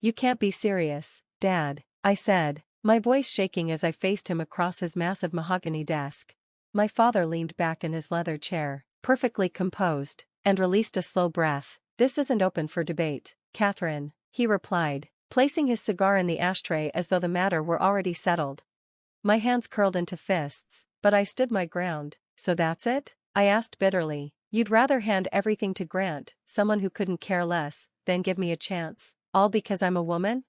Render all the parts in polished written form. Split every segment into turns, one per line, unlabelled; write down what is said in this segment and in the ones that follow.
You can't be serious, Dad, I said, my voice shaking as I faced him across his massive mahogany desk. My father leaned back in his leather chair, perfectly composed, and released a slow breath. This isn't open for debate, Catherine, he replied, placing his cigar in the ashtray as though the matter were already settled. My hands curled into fists, but I stood my ground. So that's it? I asked bitterly. You'd rather hand everything to Grant, someone who couldn't care less, than give me a chance, all because I'm a woman?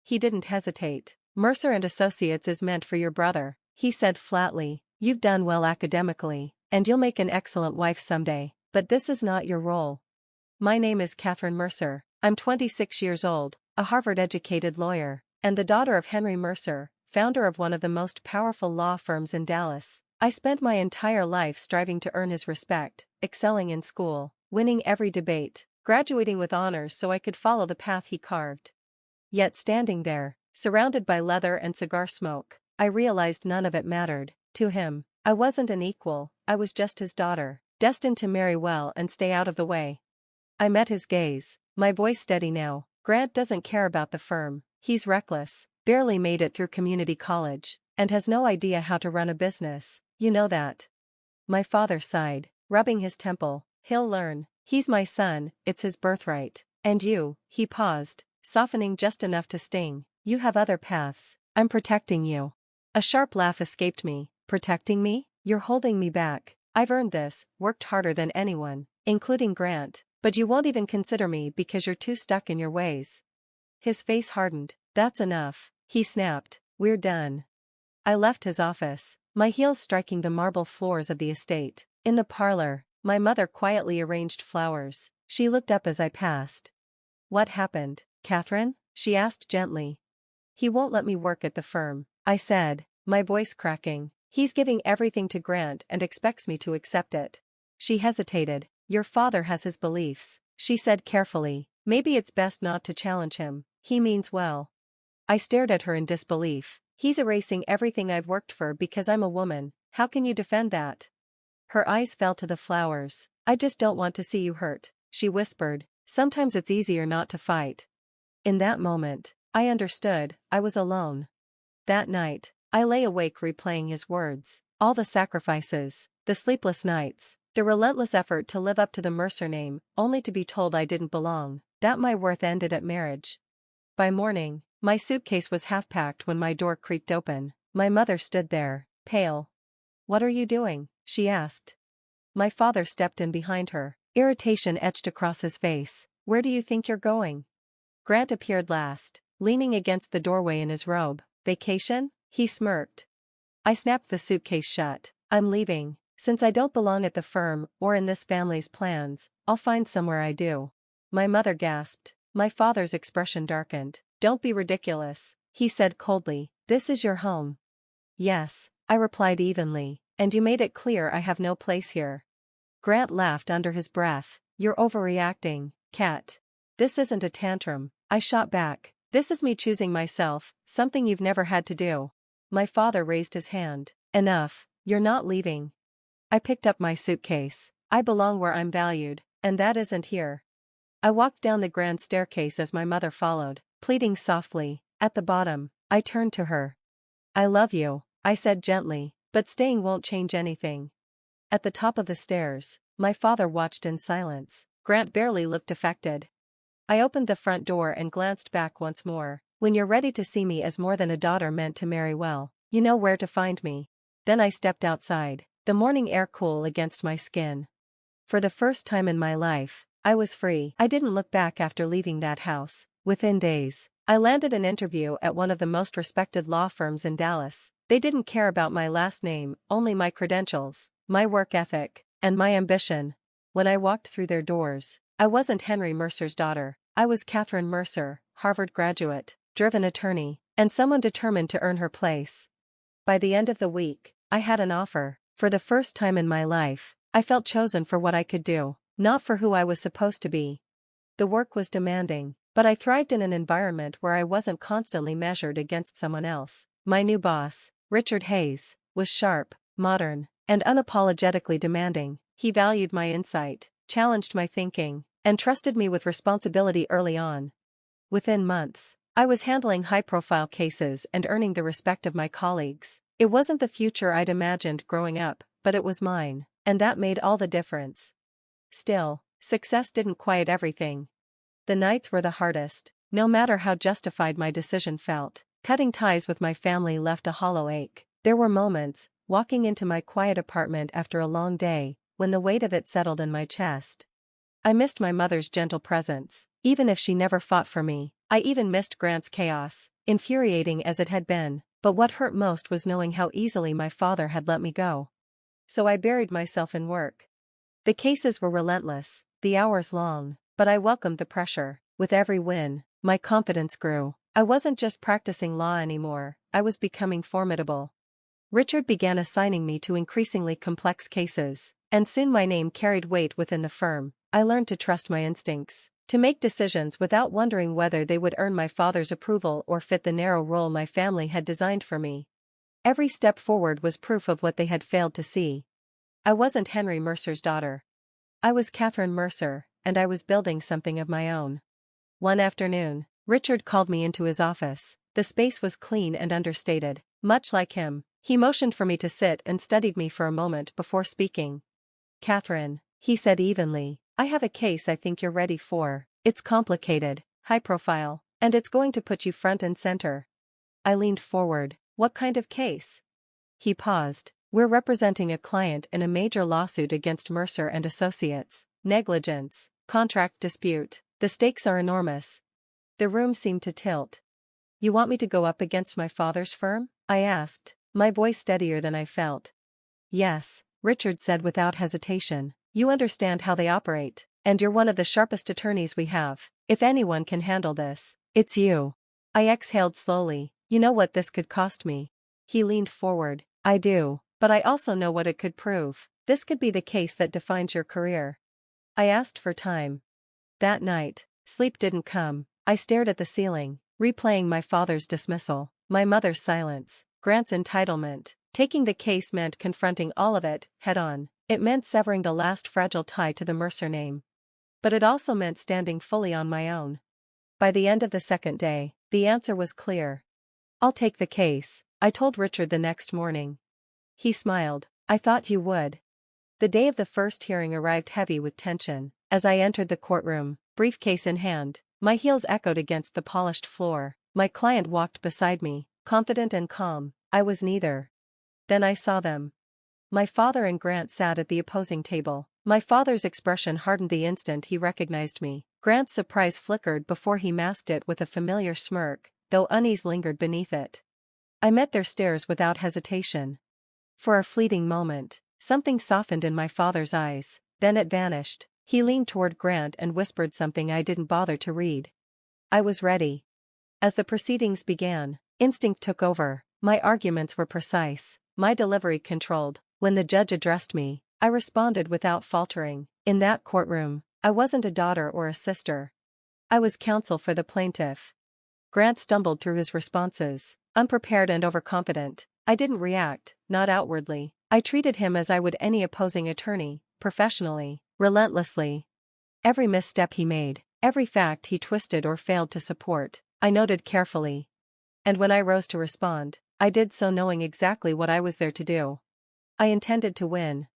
He didn't hesitate. Mercer and Associates is meant for your brother, he said flatly. You've done well academically, and you'll make an excellent wife someday, but this is not your role. My name is Catherine Mercer. I'm 26 years old, a Harvard-educated lawyer, and the daughter of Henry Mercer, founder of one of the most powerful law firms in Dallas. I spent my entire life striving to earn his respect, excelling in school, winning every debate, graduating with honors so I could follow the path he carved. Yet standing there, surrounded by leather and cigar smoke, I realized none of it mattered. To him, I wasn't an equal, I was just his daughter, destined to marry well and stay out of the way. I met his gaze, my voice steady now. Grant doesn't care about the firm, he's reckless, barely made it through community college, and has no idea how to run a business, you know that. My father sighed, rubbing his temple. He'll learn, he's my son, it's his birthright. And you, he paused, softening just enough to sting, you have other paths, I'm protecting you. A sharp laugh escaped me. Protecting me? You're holding me back. I've earned this, worked harder than anyone, including Grant, but you won't even consider me because you're too stuck in your ways. His face hardened. That's enough, he snapped, we're done. I left his office, my heels striking the marble floors of the estate. In the parlor, my mother quietly arranged flowers. She looked up as I passed. What happened, Catherine? She asked gently. He won't let me work at the firm, I said, my voice cracking. He's giving everything to Grant and expects me to accept it. She hesitated. Your father has his beliefs, she said carefully. Maybe it's best not to challenge him. He means well. I stared at her in disbelief. He's erasing everything I've worked for because I'm a woman. How can you defend that? Her eyes fell to the flowers. I just don't want to see you hurt, she whispered. Sometimes it's easier not to fight. In that moment, I understood. I was alone. That night, I lay awake replaying his words. All the sacrifices, the sleepless nights, the relentless effort to live up to the Mercer name, only to be told I didn't belong, that my worth ended at marriage. By morning, my suitcase was half-packed when my door creaked open. My mother stood there, pale. What are you doing? She asked. My father stepped in behind her. Irritation etched across his face. Where do you think you're going? Grant appeared last, leaning against the doorway in his robe. Vacation? He smirked. I snapped the suitcase shut. I'm leaving. Since I don't belong at the firm or in this family's plans, I'll find somewhere I do. My mother gasped. My father's expression darkened. Don't be ridiculous, he said coldly. This is your home. Yes, I replied evenly, and you made it clear I have no place here. Grant laughed under his breath. You're overreacting, Cat. This isn't a tantrum, I shot back. This is me choosing myself, something you've never had to do. My father raised his hand. Enough, you're not leaving. I picked up my suitcase. I belong where I'm valued, and that isn't here. I walked down the grand staircase as my mother followed, pleading softly. At the bottom, I turned to her. I love you, I said gently, but staying won't change anything. At the top of the stairs, my father watched in silence. Grant barely looked affected. I opened the front door and glanced back once more. When you're ready to see me as more than a daughter meant to marry well, you know where to find me. Then I stepped outside, the morning air cool against my skin. For the first time in my life, I was free. I didn't look back after leaving that house. Within days, I landed an interview at one of the most respected law firms in Dallas. They didn't care about my last name, only my credentials, my work ethic, and my ambition. When I walked through their doors, I wasn't Henry Mercer's daughter. I was Catherine Mercer, Harvard graduate, driven attorney, and someone determined to earn her place. By the end of the week, I had an offer. For the first time in my life, I felt chosen for what I could do, not for who I was supposed to be. The work was demanding, but I thrived in an environment where I wasn't constantly measured against someone else. My new boss, Richard Hayes, was sharp, modern, and unapologetically demanding. He valued my insight, challenged my thinking, and trusted me with responsibility early on. Within months, I was handling high-profile cases and earning the respect of my colleagues. It wasn't the future I'd imagined growing up, but it was mine, and that made all the difference. Still, success didn't quiet everything. The nights were the hardest, no matter how justified my decision felt. Cutting ties with my family left a hollow ache. There were moments, walking into my quiet apartment after a long day, when the weight of it settled in my chest. I missed my mother's gentle presence, even if she never fought for me. I even missed Grant's chaos, infuriating as it had been, but what hurt most was knowing how easily my father had let me go. So I buried myself in work. The cases were relentless, the hours long, but I welcomed the pressure. With every win, my confidence grew. I wasn't just practicing law anymore, I was becoming formidable. Richard began assigning me to increasingly complex cases, and soon my name carried weight within the firm. I learned to trust my instincts, to make decisions without wondering whether they would earn my father's approval or fit the narrow role my family had designed for me. Every step forward was proof of what they had failed to see. I wasn't Henry Mercer's daughter. I was Catherine Mercer, and I was building something of my own. One afternoon, Richard called me into his office. The space was clean and understated, much like him. He motioned for me to sit and studied me for a moment before speaking. "Catherine," he said evenly, "I have a case I think you're ready for. It's complicated, high profile, and it's going to put you front and center." I leaned forward. "What kind of case?" He paused. "We're representing a client in a major lawsuit against Mercer and Associates. Negligence, contract dispute. The stakes are enormous." The room seemed to tilt. "You want me to go up against my father's firm?" I asked, my voice steadier than I felt. "Yes," Richard said without hesitation. "You understand how they operate, and you're one of the sharpest attorneys we have. If anyone can handle this, it's you." I exhaled slowly. "You know what this could cost me." He leaned forward. "I do, but I also know what it could prove. This could be the case that defines your career." I asked for time. That night, sleep didn't come. I stared at the ceiling, replaying my father's dismissal, my mother's silence, Grant's entitlement. Taking the case meant confronting all of it, head-on. It meant severing the last fragile tie to the Mercer name. But it also meant standing fully on my own. By the end of the second day, the answer was clear. "I'll take the case," I told Richard the next morning. He smiled. "I thought you would." The day of the first hearing arrived heavy with tension. As I entered the courtroom, briefcase in hand, my heels echoed against the polished floor. My client walked beside me, confident and calm. I was neither. Then I saw them. My father and Grant sat at the opposing table. My father's expression hardened the instant he recognized me. Grant's surprise flickered before he masked it with a familiar smirk, though unease lingered beneath it. I met their stares without hesitation. For a fleeting moment, something softened in my father's eyes, then it vanished. He leaned toward Grant and whispered something I didn't bother to read. I was ready. As the proceedings began, instinct took over. My arguments were precise, my delivery controlled. When the judge addressed me, I responded without faltering. In that courtroom, I wasn't a daughter or a sister. I was counsel for the plaintiff. Grant stumbled through his responses, unprepared and overconfident. I didn't react, not outwardly. I treated him as I would any opposing attorney, professionally, relentlessly. Every misstep he made, every fact he twisted or failed to support, I noted carefully. And when I rose to respond, I did so knowing exactly what I was there to do. I intended to win.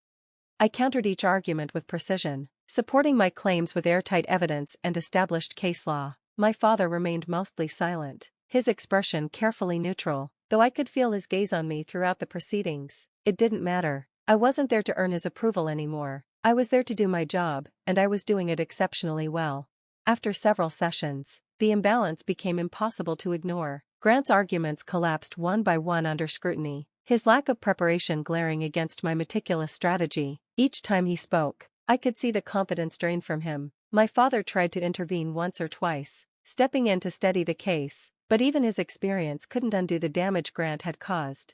I countered each argument with precision, supporting my claims with airtight evidence and established case law. My father remained mostly silent, his expression carefully neutral, though I could feel his gaze on me throughout the proceedings. It didn't matter. I wasn't there to earn his approval anymore. I was there to do my job, and I was doing it exceptionally well. After several sessions, the imbalance became impossible to ignore. Grant's arguments collapsed one by one under scrutiny, his lack of preparation glaring against my meticulous strategy. Each time he spoke, I could see the confidence drain from him. My father tried to intervene once or twice, stepping in to steady the case, but even his experience couldn't undo the damage Grant had caused.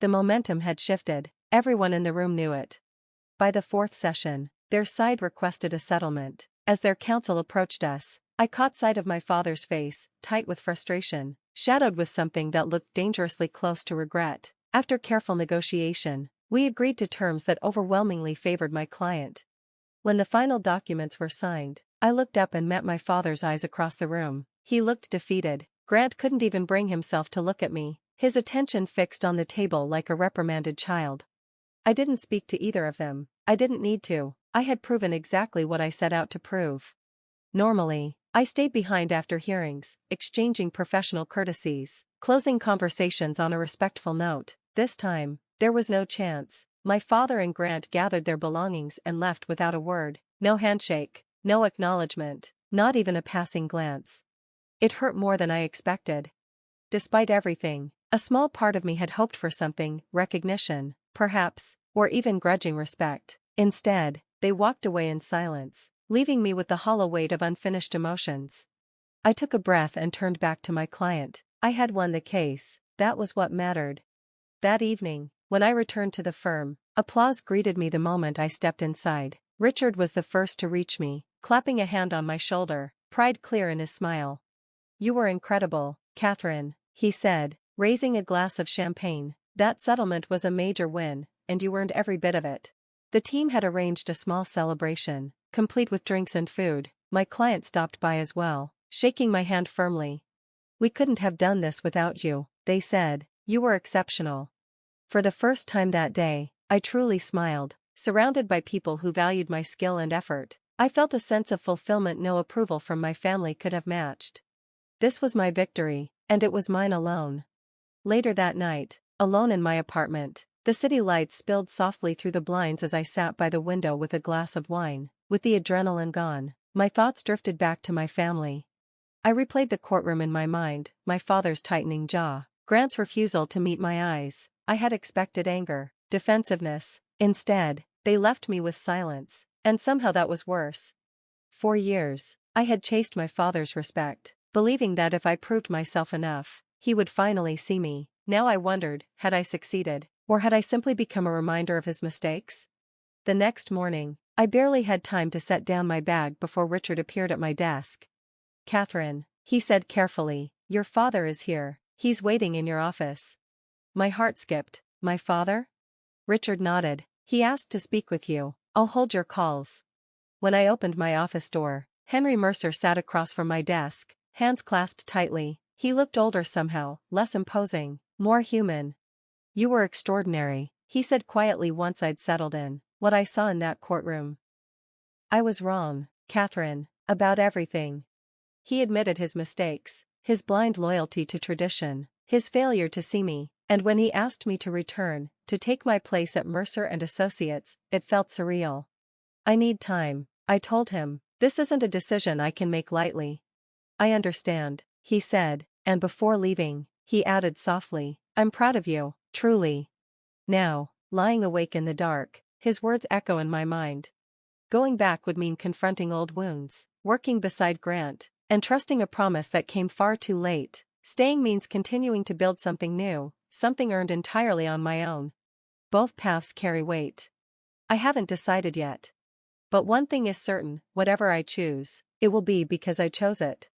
The momentum had shifted. Everyone in the room knew it. By the fourth session, their side requested a settlement. As their counsel approached us, I caught sight of my father's face, tight with frustration, shadowed with something that looked dangerously close to regret. After careful negotiation, we agreed to terms that overwhelmingly favored my client. When the final documents were signed, I looked up and met my father's eyes across the room. He looked defeated. Grant couldn't even bring himself to look at me, his attention fixed on the table like a reprimanded child. I didn't speak to either of them. I didn't need to. I had proven exactly what I set out to prove. Normally, I stayed behind after hearings, exchanging professional courtesies, closing conversations on a respectful note. This time, there was no chance. My father and Grant gathered their belongings and left without a word. No handshake, no acknowledgement, not even a passing glance. It hurt more than I expected. Despite everything, a small part of me had hoped for something, recognition, perhaps, or even grudging respect. Instead, they walked away in silence, leaving me with the hollow weight of unfinished emotions. I took a breath and turned back to my client. I had won the case, that was what mattered. That evening, when I returned to the firm, applause greeted me the moment I stepped inside. Richard was the first to reach me, clapping a hand on my shoulder, pride clear in his smile. "You were incredible, Catherine," he said, raising a glass of champagne. "That settlement was a major win, and you earned every bit of it." The team had arranged a small celebration, complete with drinks and food. My client stopped by as well, shaking my hand firmly. "We couldn't have done this without you," they said. "You were exceptional." For the first time that day, I truly smiled. Surrounded by people who valued my skill and effort, I felt a sense of fulfillment no approval from my family could have matched. This was my victory, and it was mine alone. Later that night, alone in my apartment, the city lights spilled softly through the blinds as I sat by the window with a glass of wine. With the adrenaline gone, my thoughts drifted back to my family. I replayed the courtroom in my mind, my father's tightening jaw, Grant's refusal to meet my eyes. I had expected anger, defensiveness. Instead, they left me with silence, and somehow that was worse. For years, I had chased my father's respect, believing that if I proved myself enough, he would finally see me. Now I wondered, had I succeeded, or had I simply become a reminder of his mistakes? The next morning, I barely had time to set down my bag before Richard appeared at my desk. "Catherine," he said carefully, "your father is here. He's waiting in your office." My heart skipped. My father? Richard nodded. "He asked to speak with you. I'll hold your calls." When I opened my office door, Henry Mercer sat across from my desk, hands clasped tightly. He looked older somehow, less imposing, more human. "You were extraordinary," he said quietly once I'd settled in. "What I saw in that courtroom. I was wrong, Catherine, about everything." He admitted his mistakes, his blind loyalty to tradition, his failure to see me, and when he asked me to return, to take my place at Mercer and Associates, it felt surreal. "I need time," I told him. "This isn't a decision I can make lightly." "I understand," he said, and before leaving, he added softly, "I'm proud of you, truly." Now, lying awake in the dark, his words echo in my mind. Going back would mean confronting old wounds, working beside Grant, and trusting a promise that came far too late. Staying means continuing to build something new, something earned entirely on my own. Both paths carry weight. I haven't decided yet. But one thing is certain, whatever I choose, it will be because I chose it.